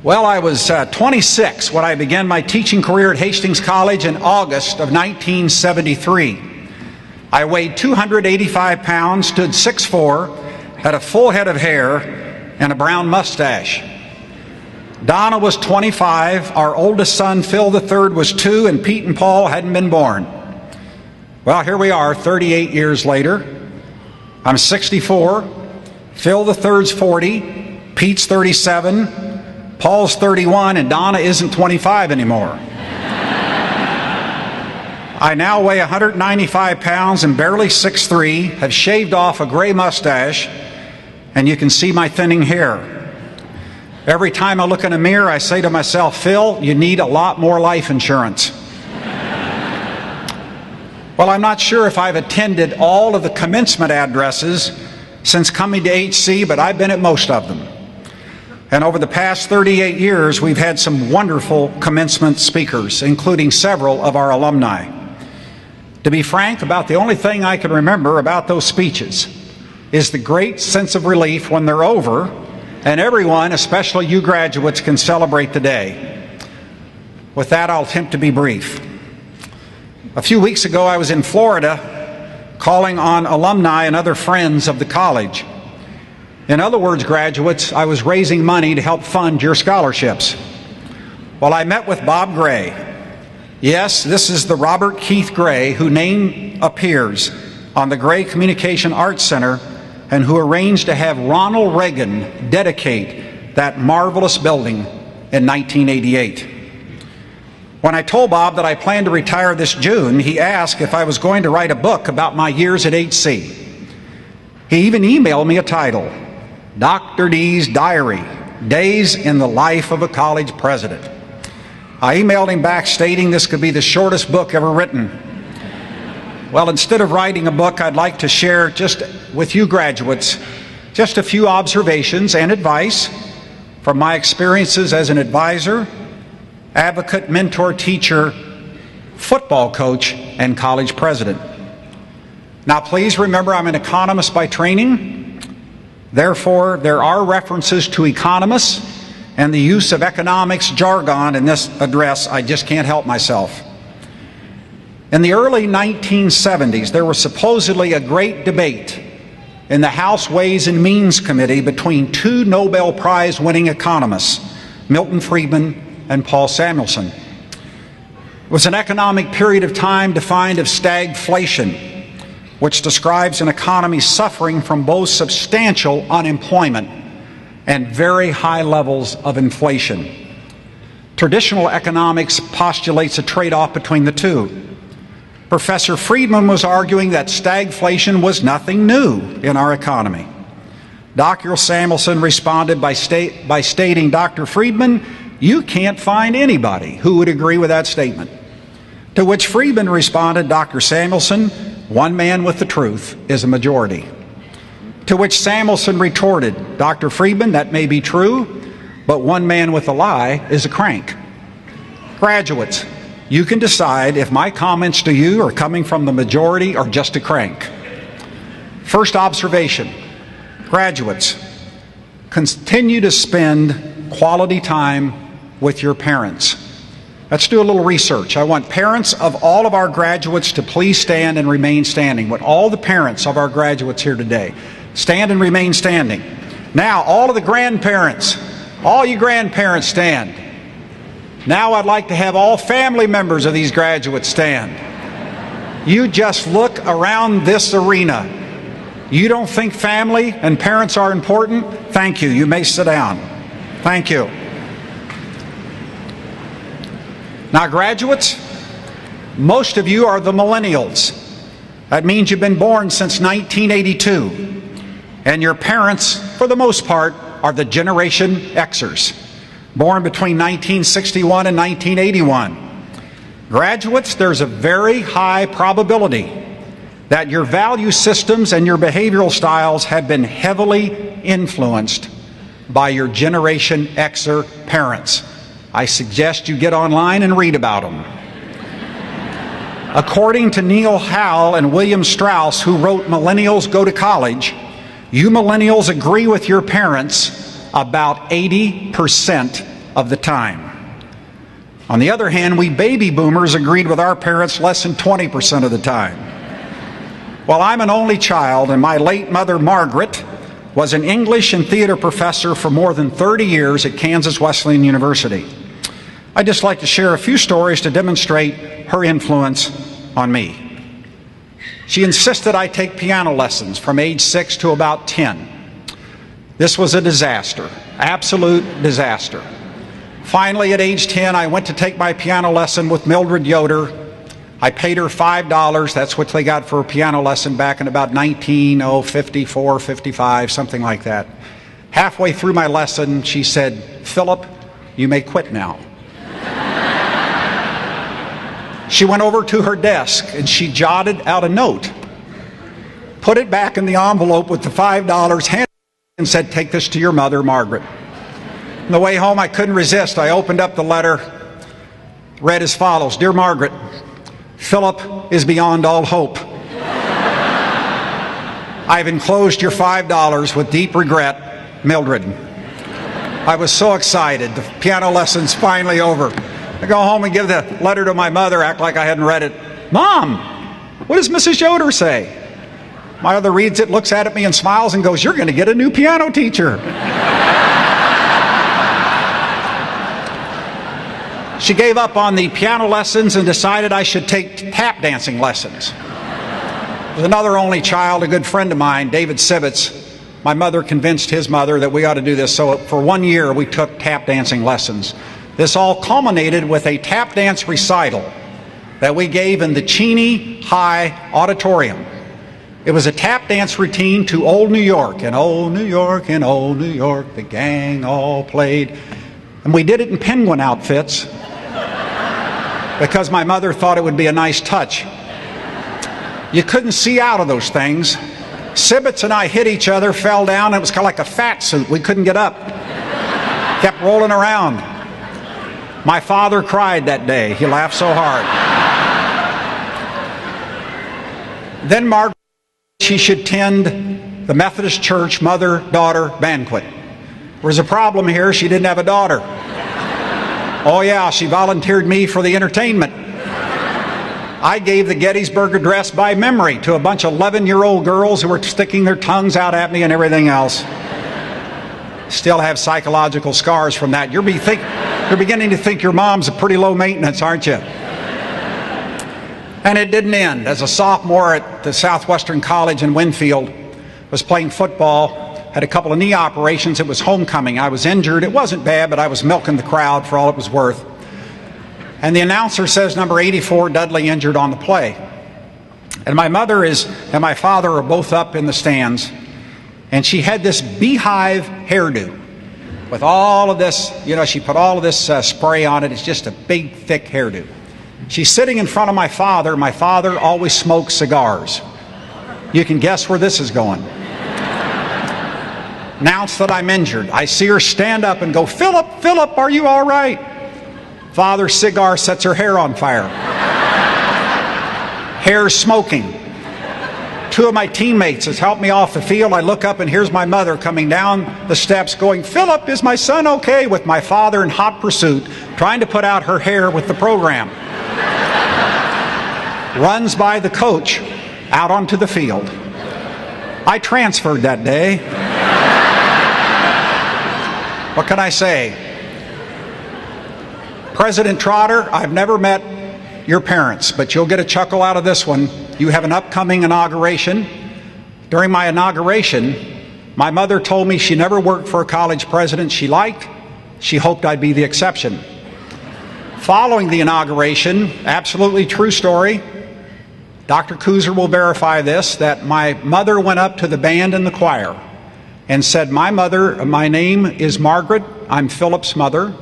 Well, I was 26 when I began my teaching career at Hastings College in August of 1973. I weighed 285 pounds, stood 6'4", had a full head of hair, and a brown mustache. Donna was 25, our oldest son, Phil III, was 2, and Pete and Paul hadn't been born. Well, here we are, 38 years later. I'm 64, Phil III's 40, Pete's 37, Paul's 31, and Donna isn't 25 anymore. I now weigh 195 pounds and barely 6'3", have shaved off a gray mustache, and you can see my thinning hair. Every time I look in a mirror, I say to myself, Phil, you need a lot more life insurance. Well, I'm not sure if I've attended all of the commencement addresses since coming to HC, but I've been at most of them. And over the past 38 years, we've had some wonderful commencement speakers, including several of our alumni. To be frank, about the only thing I can remember about those speeches is the great sense of relief when they're over and everyone, especially you graduates, can celebrate the day. With that, I'll attempt to be brief. A few weeks ago, I was in Florida calling on alumni and other friends of the college. In other words, graduates, I was raising money to help fund your scholarships. Well, I met with Bob Gray. Yes, this is the Robert Keith Gray whose name appears on the Gray Communication Arts Center and who arranged to have Ronald Reagan dedicate that marvelous building in 1988. When I told Bob that I planned to retire this June, he asked if I was going to write a book about my years at HC. He even emailed me a title, Dr. D's Diary, Days in the Life of a College President. I emailed him back stating this could be the shortest book ever written. Well, instead of writing a book, I'd like to share just with you graduates just a few observations and advice from my experiences as an advisor, advocate, mentor, teacher, football coach, and college president. Now, please remember I'm an economist by training. Therefore, there are references to economists and the use of economics jargon in this address. I just can't help myself. In the early 1970s, there was supposedly a great debate in the House Ways and Means Committee between two Nobel Prize winning economists, Milton Friedman and Paul Samuelson. It was an economic period of time defined as stagflation, which describes an economy suffering from both substantial unemployment and very high levels of inflation. Traditional economics postulates a trade-off between the two. Professor Friedman was arguing that stagflation was nothing new in our economy. Dr. Samuelson responded by stating, Dr. Friedman, you can't find anybody who would agree with that statement. To which Friedman responded, Dr. Samuelson, one man with the truth is a majority. To which Samuelson retorted, Dr. Friedman, that may be true, but one man with a lie is a crank. Graduates, you can decide if my comments to you are coming from the majority or just a crank. First observation, graduates, continue to spend quality time with your parents. Let's do a little research. I want parents of all of our graduates to please stand and remain standing. With all the parents of our graduates here today, stand and remain standing. Now, all of the grandparents, all you grandparents stand. Now I'd like to have all family members of these graduates stand. You just look around this arena. You don't think family and parents are important? Thank you. You may sit down. Thank you. Now, graduates, most of you are the millennials. That means you've been born since 1982. And your parents, for the most part, are the Generation Xers, born between 1961 and 1981. Graduates, there's a very high probability that your value systems and your behavioral styles have been heavily influenced by your Generation Xer parents. I suggest you get online and read about them. According to Neil Howell and William Strauss, who wrote Millennials Go to College, you millennials agree with your parents about 80% of the time. On the other hand, we baby boomers agreed with our parents less than 20% of the time. Well, I'm an only child, and my late mother, Margaret, was an English and theater professor for more than 30 years at Kansas Wesleyan University. I'd just like to share a few stories to demonstrate her influence on me. She insisted I take piano lessons from age 6 to about 10. This was a disaster, absolute disaster. Finally, at age 10, I went to take my piano lesson with Mildred Yoder. I paid her $5. That's what they got for a piano lesson back in about 1954, 55, something like that. Halfway through my lesson, she said, "Philip, you may quit now." She went over to her desk and she jotted out a note, put it back in the envelope with the $5, handed it, and said, "Take this to your mother, Margaret." On the way home, I couldn't resist. I opened up the letter, read as follows: "Dear Margaret, Philip is beyond all hope. I've enclosed your $5 with deep regret, Mildred." I was so excited. The piano lesson's finally over. I go home and give the letter to my mother, act like I hadn't read it. "Mom, what does Mrs. Yoder say?" My mother reads it, looks at me and smiles and goes, "You're going to get a new piano teacher." She gave up on the piano lessons and decided I should take tap dancing lessons. With another only child, a good friend of mine, David Sibbets, my mother convinced his mother that we ought to do this. So for 1 year, we took tap dancing lessons. This all culminated with a tap dance recital that we gave in the Cheney High Auditorium. It was a tap dance routine to Old New York. In Old New York, in Old New York, the gang all played. And we did it in penguin outfits because my mother thought it would be a nice touch. You couldn't see out of those things. Sibbets and I hit each other, fell down, and it was kind of like a fat suit. We couldn't get up. Kept rolling around. My father cried that day. He laughed so hard. Then Margaret, she should attend the Methodist Church mother-daughter banquet. There was a problem here. She didn't have a daughter. Oh yeah, she volunteered me for the entertainment. I gave the Gettysburg Address by memory to a bunch of 11-year-old girls who were sticking their tongues out at me and everything else. Still have psychological scars from that. You're beginning to think your mom's a pretty low maintenance, aren't you? And it didn't end. As a sophomore at the Southwestern College in Winfield, was playing football, had a couple of knee operations. It was homecoming. I was injured. It wasn't bad, but I was milking the crowd for all it was worth. And the announcer says number 84, Dudley, injured on the play. And my mother and my father are both up in the stands, and she had this beehive hairdo with all of this, she put all of this spray on it. It's just a big, thick hairdo. She's sitting in front of my father. My father always smokes cigars. You can guess where this is going. Announce that I'm injured. I see her stand up and go, Philip, are you all right?" Father's cigar sets her hair on fire. Hair smoking. Two of my teammates has helped me off the field. I look up and here's my mother coming down the steps going, "Philip, is my son okay?" With my father in hot pursuit, trying to put out her hair with the program. Runs by the coach out onto the field. I transferred that day. What can I say? President Trotter, I've never met your parents, but you'll get a chuckle out of this one. You have an upcoming inauguration. During my inauguration, my mother told me she never worked for a college president she liked. She hoped I'd be the exception. Following the inauguration, absolutely true story, Dr. Kuzer will verify this, that my mother went up to the band and the choir and said, my name is Margaret, I'm Philip's mother.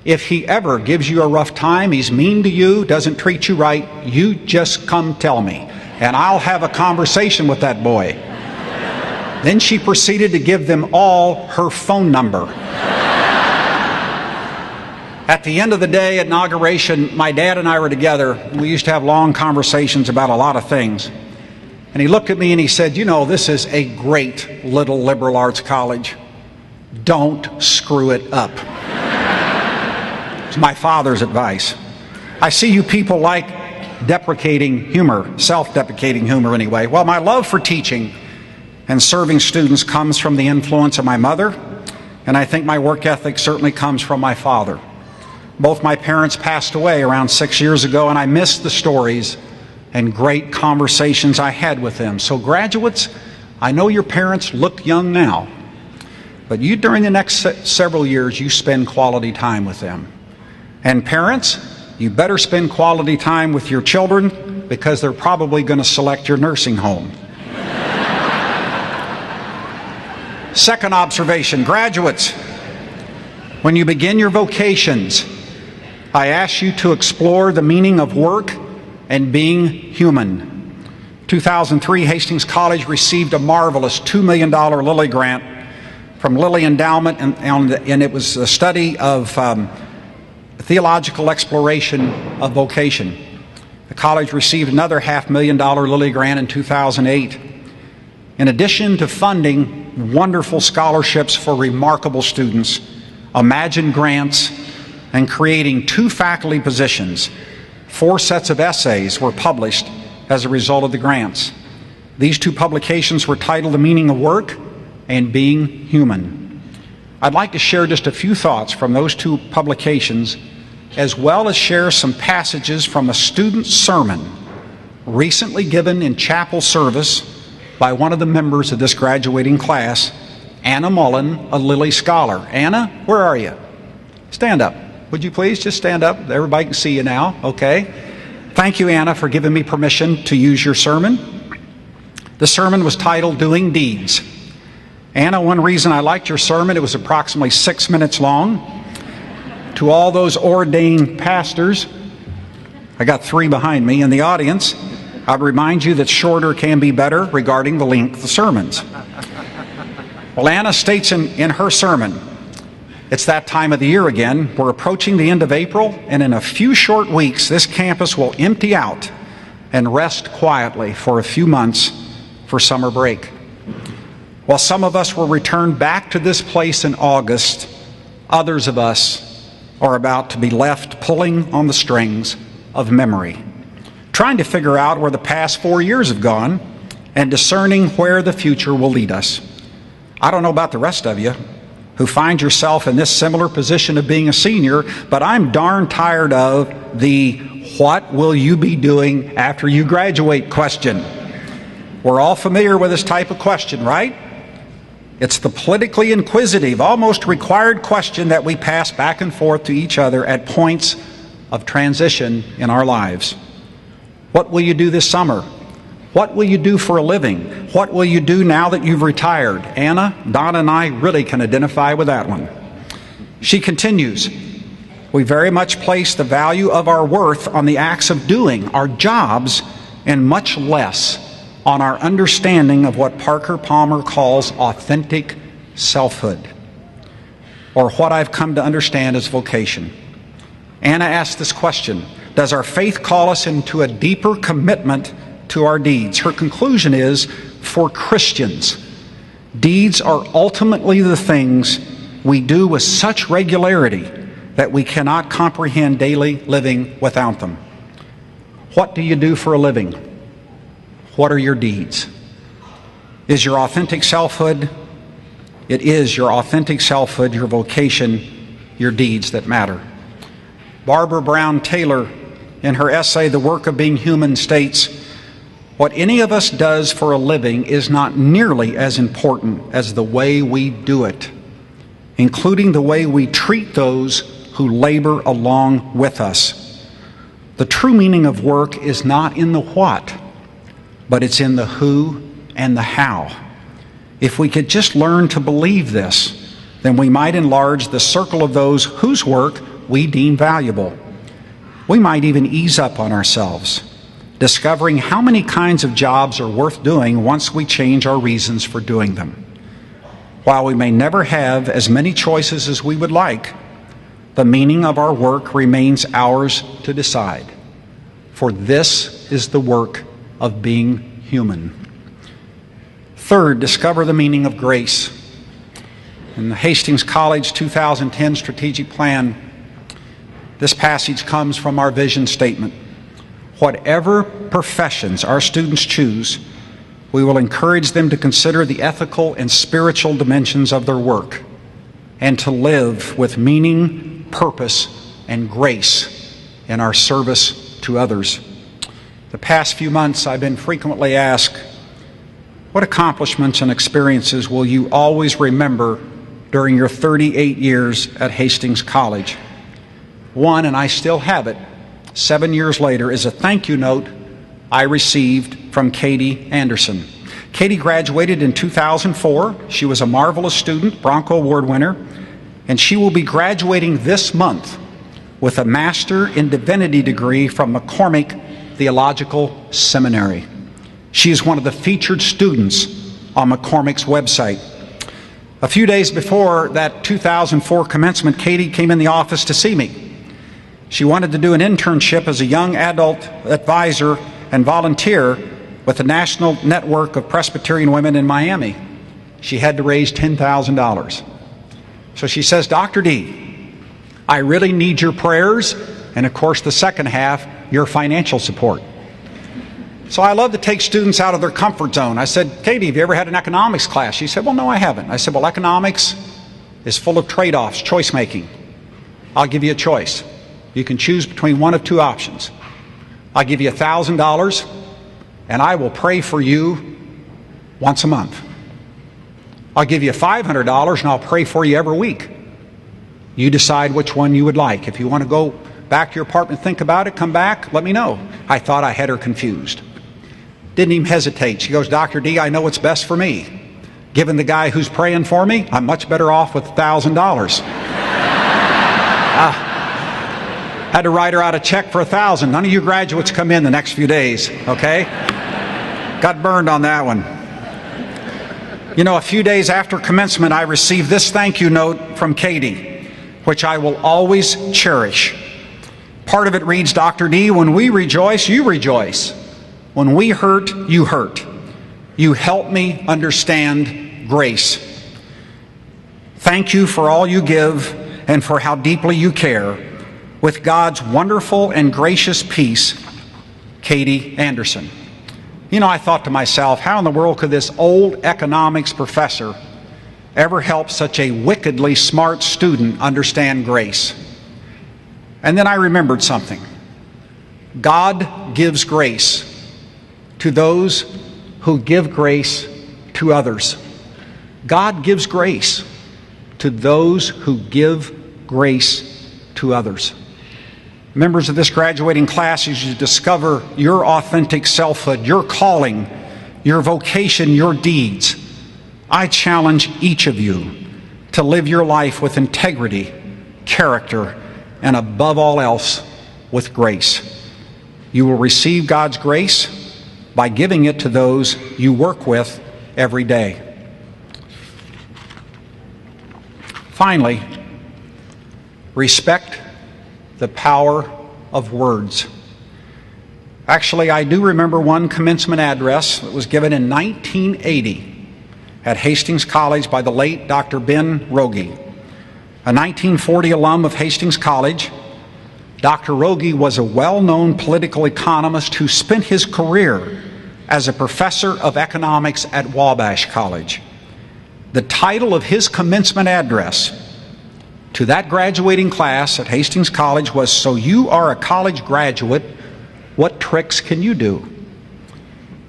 If he ever gives you a rough time, he's mean to you, doesn't treat you right, you just come tell me, and I'll have a conversation with that boy. Then she proceeded to give them all her phone number. At the end of the day, at inauguration, my dad and I were together. We used to have long conversations about a lot of things. And he looked at me and he said, you know, this is a great little liberal arts college. Don't screw it up. It's my father's advice. I see you people like deprecating humor, self-deprecating humor anyway. Well, my love for teaching and serving students comes from the influence of my mother, and I think my work ethic certainly comes from my father. Both my parents passed away around 6 years ago, and I miss the stories and great conversations I had with them. So graduates, I know your parents look young now, but you, during the next several years, you spend quality time with them. And parents, you better spend quality time with your children, because they're probably going to select your nursing home. Second observation, graduates, when you begin your vocations, I ask you to explore the meaning of work and being human. 2003, Hastings College received a marvelous $2 million Lilly grant from Lilly Endowment, and it was a study of theological exploration of vocation. The college received another $500,000 Lilly grant in 2008. In addition to funding wonderful scholarships for remarkable students, Imagine grants, and creating 2 faculty positions, 4 sets of essays were published as a result of the grants. These 2 publications were titled The Meaning of Work and Being Human. I'd like to share just a few thoughts from those 2 publications, as well as share some passages from a student sermon recently given in chapel service by one of the members of this graduating class, Anna Mullen, a Lilly scholar. Anna, where are you? Stand up. Would you please just stand up? Everybody can see you now. Okay. Thank you, Anna, for giving me permission to use your sermon. The sermon was titled Doing Deeds. Anna, one reason I liked your sermon, it was approximately 6 minutes long. To all those ordained pastors, I got 3 behind me in the audience, I would remind you that shorter can be better regarding the length of sermons. Well, Anna states in her sermon, it's that time of the year again. We're approaching the end of April, and in a few short weeks, this campus will empty out and rest quietly for a few months for summer break. While some of us will return back to this place in August, others of us are about to be left pulling on the strings of memory, trying to figure out where the past 4 years have gone and discerning where the future will lead us. I don't know about the rest of you who find yourself in this similar position of being a senior, but I'm darn tired of the "what will you be doing after you graduate" question. We're all familiar with this type of question, right? It's the politically inquisitive, almost required question that we pass back and forth to each other at points of transition in our lives. What will you do this summer? What will you do for a living? What will you do now that you've retired? Anna, Donna, and I really can identify with that one. She continues, we very much place the value of our worth on the acts of doing, our jobs, and much less on our understanding of what Parker Palmer calls authentic selfhood, or what I've come to understand as vocation. Anna asked this question, does our faith call us into a deeper commitment to our deeds? Her conclusion is, for Christians, deeds are ultimately the things we do with such regularity that we cannot comprehend daily living without them. What do you do for a living? What are your deeds? Is your authentic selfhood? It is your authentic selfhood, your vocation, your deeds that matter. Barbara Brown Taylor, in her essay, The Work of Being Human, states, what any of us does for a living is not nearly as important as the way we do it, including the way we treat those who labor along with us. The true meaning of work is not in the what, but it's in the who and the how. If we could just learn to believe this, then we might enlarge the circle of those whose work we deem valuable. We might even ease up on ourselves, discovering how many kinds of jobs are worth doing once we change our reasons for doing them. While we may never have as many choices as we would like, the meaning of our work remains ours to decide. For this is the work of being human. Third, discover the meaning of grace. In the Hastings College 2010 strategic plan, This passage comes from our vision statement. Whatever professions our students choose, we will encourage them to consider the ethical and spiritual dimensions of their work and to live with meaning, purpose, and grace in our service to others. The past few months, I've been frequently asked, what accomplishments and experiences will you always remember during your 38 years at Hastings College? One, and I still have it, 7 years later, is a thank you note I received from Katie Anderson. Katie graduated in 2004. She was a marvelous student, Bronco Award winner, and she will be graduating this month with a Master in Divinity degree from McCormick Theological Seminary. She is one of the featured students on McCormick's website. A few days before that 2004 commencement, Katie came in the office to see me. She wanted to do an internship as a young adult advisor and volunteer with the National Network of Presbyterian Women in Miami. She had to raise $10,000. So she says, Dr. D, I really need your prayers, and of course the second half, your financial support. So I love to take students out of their comfort zone. I said, Katie, have you ever had an economics class? She said, well, no, I haven't. I said, well, economics is full of trade-offs, choice making. I'll give you a choice. You can choose between one of two options. I'll give you $1,000, and I will pray for you once a month. I'll give you $500, and I'll pray for you every week. You decide which one you would like. If you want to go back to your apartment, think about it, come back, let me know. I thought I had her confused. Didn't even hesitate. She goes, Dr. D, I know what's best for me. Given the guy who's praying for me, I'm much better off with $1,000. Had to write her out a check for $1,000. None of you graduates come in the next few days, okay? Got burned on that one. You know, a few days after commencement, I received this thank you note from Katie, which I will always cherish. Part of it reads, Dr. D, when we rejoice, you rejoice. When we hurt, you hurt. You help me understand grace. Thank you for all you give and for how deeply you care. With God's wonderful and gracious peace, Katie Anderson. You know, I thought to myself, how in the world could this old economics professor ever help such a wickedly smart student understand grace? And then I remembered something. God gives grace to those who give grace to others. God gives grace to those who give grace to others. Members of this graduating class, as you discover your authentic selfhood, your calling, your vocation, your deeds, I challenge each of you to live your life with integrity, character, and above all else, with grace. You will receive God's grace by giving it to those you work with every day. Finally, respect the power of words. Actually, I do remember one commencement address that was given in 1980 at Hastings College by the late Dr. Ben Rogie. A 1940 alum of Hastings College, Dr. Rogie was a well-known political economist who spent his career as a professor of economics at Wabash College. The title of his commencement address to that graduating class at Hastings College was, "So you are a college graduate, what tricks can you do?"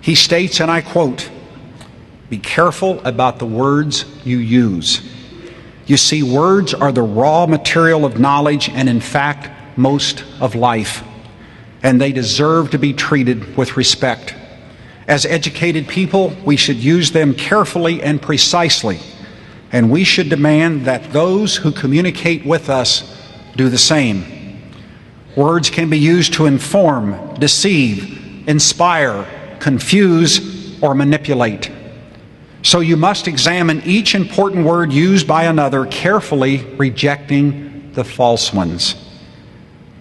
He states, and I quote, "Be careful about the words you use. You see, words are the raw material of knowledge and, in fact, most of life, and they deserve to be treated with respect. As educated people, we should use them carefully and precisely, and we should demand that those who communicate with us do the same. Words can be used to inform, deceive, inspire, confuse, or manipulate. So you must examine each important word used by another carefully, rejecting the false ones."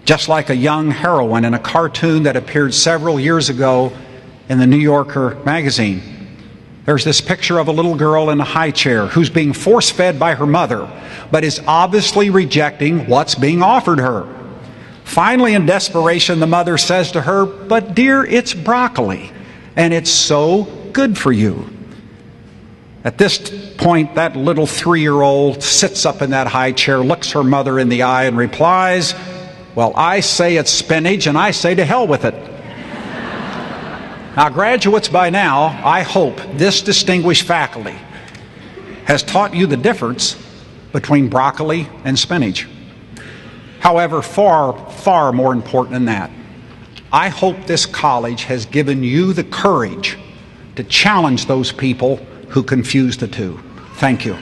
Just like a young heroine in a cartoon that appeared several years ago in the New Yorker magazine. There's this picture of a little girl in a high chair who's being force-fed by her mother, but is obviously rejecting what's being offered her. Finally, in desperation, the mother says to her, "But dear, it's broccoli, and it's so good for you." At this point, that little 3-year-old sits up in that high chair, looks her mother in the eye, and replies, "Well, I say it's spinach, and I say to hell with it." Now, graduates, by now, I hope this distinguished faculty has taught you the difference between broccoli and spinach. However, far, far more important than that, I hope this college has given you the courage to challenge those people who confuse the two. Thank you.